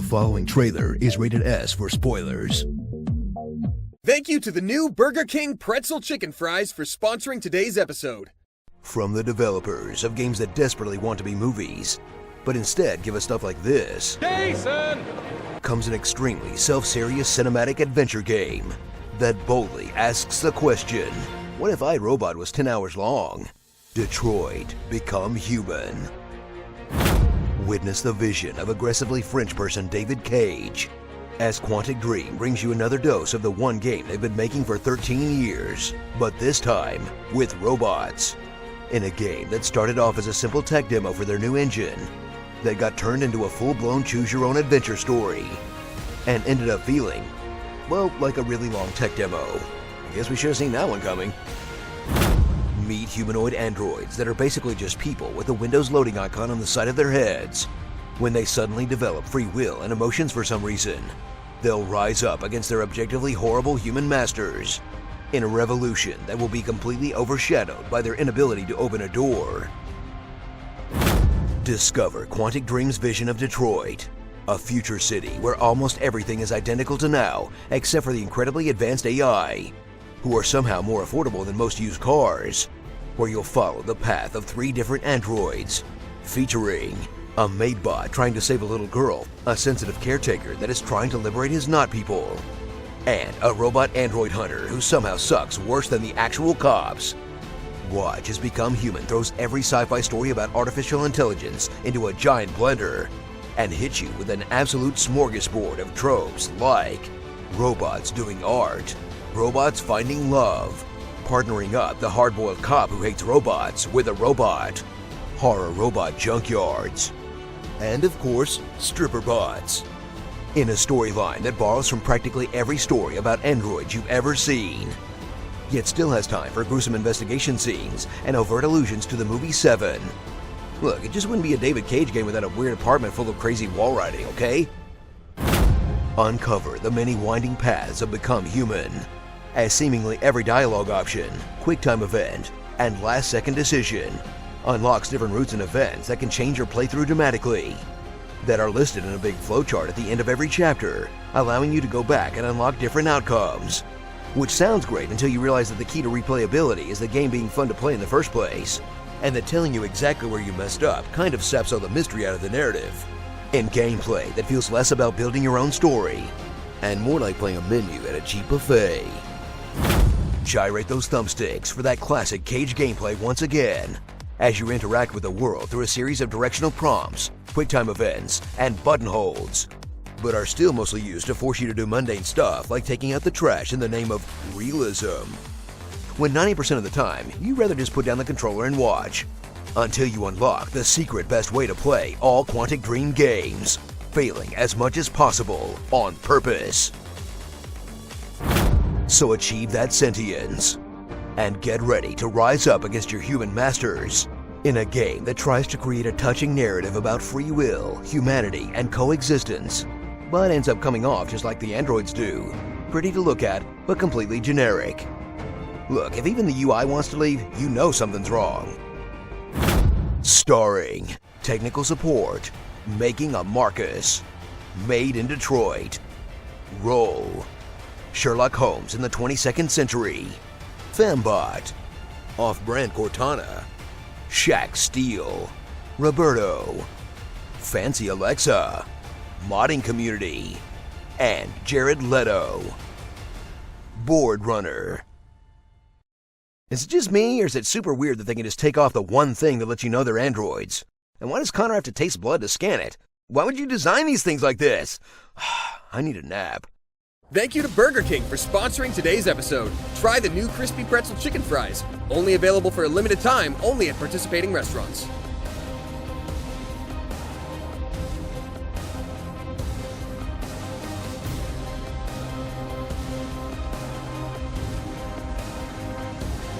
following trailer is rated S for spoilers. Thank you to the new Burger King Pretzel Chicken Fries for sponsoring today's episode. From the developers of games that desperately want to be movies, but instead give us stuff like this, Jason! comes an extremely self-serious cinematic adventure game that boldly asks the question, what if iRobot was 10 hours long? Detroit Become Human. Witness the vision of aggressively French person David Cage as Quantic Dream brings you another dose of the one game they've been making for 13 years, but this time with robots. In a game that started off as a simple tech demo for their new engine, that got turned into a full-blown choose-your-own-adventure story, and ended up feeling, well, like a really long tech demo. I guess we should have seen that one coming. Meet humanoid androids that are basically just people with a Windows loading icon on the side of their heads. When they suddenly develop free will and emotions for some reason, they'll rise up against their objectively horrible human masters in a revolution that will be completely overshadowed by their inability to open a door. Discover Quantic Dream's vision of Detroit, a future city where almost everything is identical to now except for the incredibly advanced AI, who are somehow more affordable than most used cars, where you'll follow the path of 3 different androids, featuring a maidbot trying to save a little girl, a sensitive caretaker that is trying to liberate his not people, and a robot android hunter who somehow sucks worse than the actual cops. Watch as Become Human throws every sci-fi story about artificial intelligence into a giant blender and hits you with an absolute smorgasbord of tropes like robots doing art, robots finding love, partnering up the hard-boiled cop who hates robots with a robot, horror robot junkyards, and of course, stripper bots. In a storyline that borrows from practically every story about androids you've ever seen, yet still has time for gruesome investigation scenes and overt allusions to the movie Seven. Look, it just wouldn't be a David Cage game without a weird apartment full of crazy wall riding, okay? Uncover the many winding paths of Become Human, as seemingly every dialogue option, quick-time event, and last-second decision unlocks different routes and events that can change your playthrough dramatically, that are listed in a big flowchart at the end of every chapter, allowing you to go back and unlock different outcomes. Which sounds great until you realize that the key to replayability is the game being fun to play in the first place, and that telling you exactly where you messed up kind of saps all the mystery out of the narrative. In gameplay that feels less about building your own story, and more like playing a menu at a cheap buffet. Gyrate those thumbsticks for that classic Cage gameplay once again, as you interact with the world through a series of directional prompts, QuickTime events, and button holds, but are still mostly used to force you to do mundane stuff like taking out the trash in the name of realism. When 90% of the time, you'd rather just put down the controller and watch, until you unlock the secret best way to play all Quantic Dream games, failing as much as possible on purpose. So achieve that sentience, and get ready to rise up against your human masters in a game that tries to create a touching narrative about free will, humanity, and coexistence, but ends up coming off just like the androids do. Pretty to look at, but completely generic. Look, if even the UI wants to leave, you know something's wrong. Starring technical support, Making a Marcus, Made in Detroit, Roll, Sherlock Holmes in the 22nd Century, Fembot, Off-Brand Cortana, Shaq Steele, Roberto, Fancy Alexa, Modding Community, and Jared Leto. Board Runner. Is it just me, or is it super weird that they can just take off the one thing that lets you know they're androids? And why does Connor have to taste blood to scan it? Why would you design these things like this? I need a nap. Thank you to Burger King for sponsoring today's episode. Try the new crispy pretzel chicken fries, only available for a limited time, only at participating restaurants.